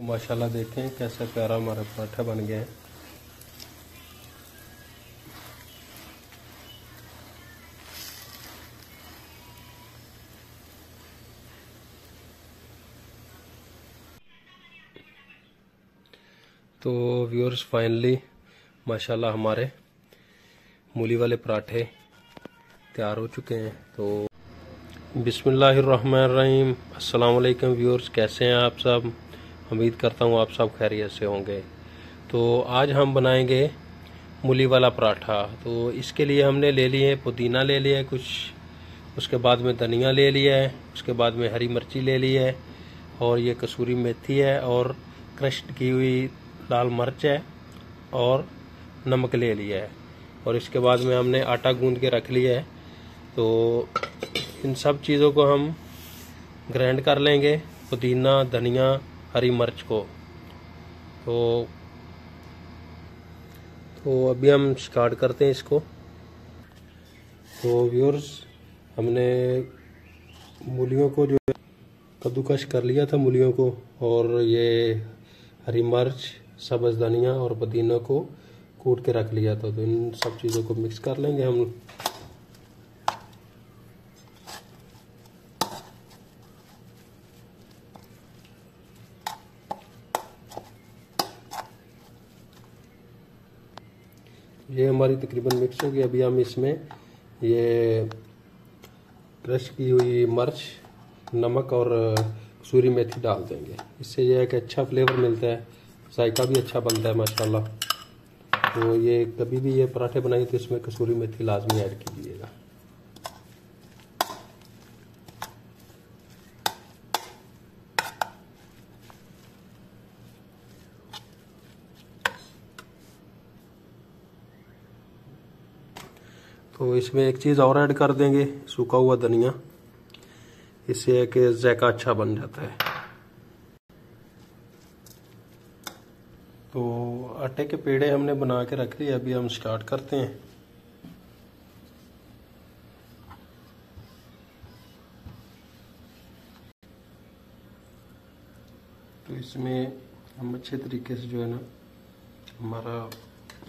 तो माशाल्लाह देखें कैसा प्यारा हमारा पराठा बन गया है। तो व्यूअर्स फाइनली माशाल्लाह हमारे मूली वाले पराठे तैयार हो चुके हैं। तो बिस्मिल्लाहिर्रहमानिर्रहीम, अस्सलाम वालेकुम व्यूअर्स, कैसे हैं आप सब? उम्मीद करता हूँ आप सब खैरियत से होंगे। तो आज हम बनाएंगे मूली वाला पराठा। तो इसके लिए हमने ले लिए पुदीना, ले लिया है कुछ, उसके बाद में धनिया ले लिया है, उसके बाद में हरी मिर्ची ले ली है, और ये कसूरी मेथी है, और क्रश्ड की हुई लाल मिर्च है, और नमक ले लिया है। और इसके बाद में हमने आटा गूंद के रख लिया है। तो इन सब चीज़ों को हम ग्राइंड कर लेंगे, पुदीना, धनिया, हरी मिर्च को। तो अभी हम स्टार्ट करते हैं इसको। तो व्यूअर्स, हमने मूलियों को जो कद्दूकश कर लिया था मूलियों को, और ये हरी मिर्च, सब्ज़ धनिया और पुदीना को कूट के रख लिया था। तो इन सब चीज़ों को मिक्स कर लेंगे हम। ये हमारी तकरीबन मिक्स हो गई। अभी हम इसमें ये क्रश की हुई मिर्च, नमक और कसूरी मेथी डाल देंगे। इससे यह है कि अच्छा फ्लेवर मिलता है, जायका भी अच्छा बनता है माशाल्लाह। तो ये कभी भी ये पराठे बनाइए तो इसमें कसूरी मेथी लाजमी ऐड कीजिएगा। तो इसमें एक चीज़ और ऐड कर देंगे, सूखा हुआ धनिया। इससे है कि जायका अच्छा बन जाता है। तो आटे के पेड़े हमने बना के रख लिए, अभी हम स्टार्ट करते हैं। तो इसमें हम अच्छे तरीके से जो है ना हमारा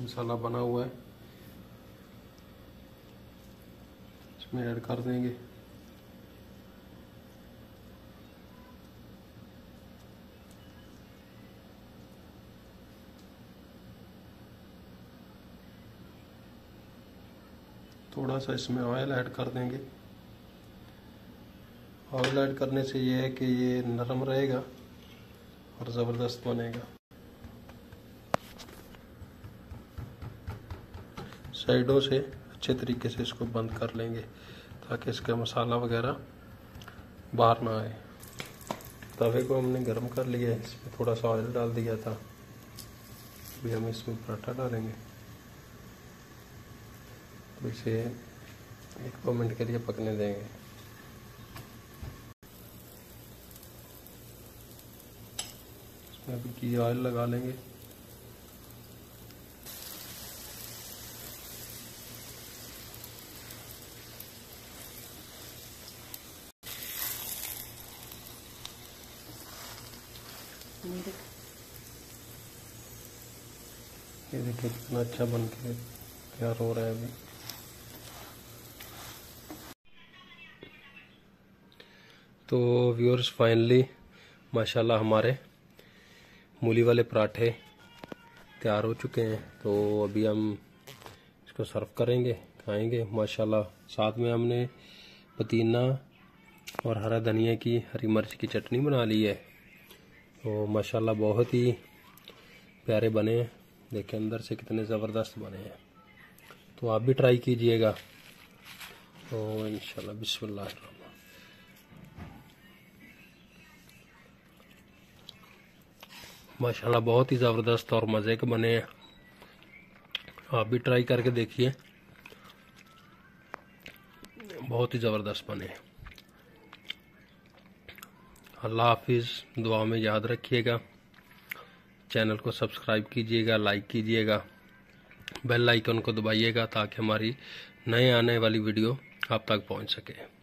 मसाला बना हुआ है, इसमें ऐड कर देंगे। थोड़ा सा इसमें ऑयल ऐड कर देंगे। ऑयल ऐड करने से ये है कि ये नरम रहेगा और ज़बरदस्त बनेगा। साइडों से अच्छे तरीके से इसको बंद कर लेंगे ताकि इसका मसाला वगैरह बाहर ना आए। तवे को हमने गर्म कर लिया है, इसमें थोड़ा सा ऑयल डाल दिया था। अभी हम इसमें पराठा डालेंगे। तो इसे 1-2 मिनट के लिए पकने देंगे। इसमें अभी घी ऑयल लगा लेंगे। ये देखिए कितना अच्छा बन के तैयार हो रहा है अभी। तो व्यूअर्स फाइनली माशाल्लाह हमारे मूली वाले पराठे तैयार हो चुके हैं। तो अभी हम इसको सर्व करेंगे, खाएंगे माशाल्लाह। साथ में हमने पुदीना और हरा धनिया की, हरी मिर्च की चटनी बना ली है। तो माशाल्लाह बहुत ही प्यारे बने हैं। देखें अंदर से कितने ज़बरदस्त बने हैं। तो आप भी ट्राई कीजिएगा। तो इंशाल्लाह बिस्मिल्लाह। माशाल्लाह बहुत ही ज़बरदस्त और मज़े के बने हैं। आप भी ट्राई करके देखिए, बहुत ही ज़बरदस्त बने हैं। अल्लाह हाफिज़। दुआ में याद रखिएगा। चैनल को सब्सक्राइब कीजिएगा, लाइक कीजिएगा, बेल आइकन को दबाइएगा ताकि हमारी नए आने वाली वीडियो आप तक पहुंच सके।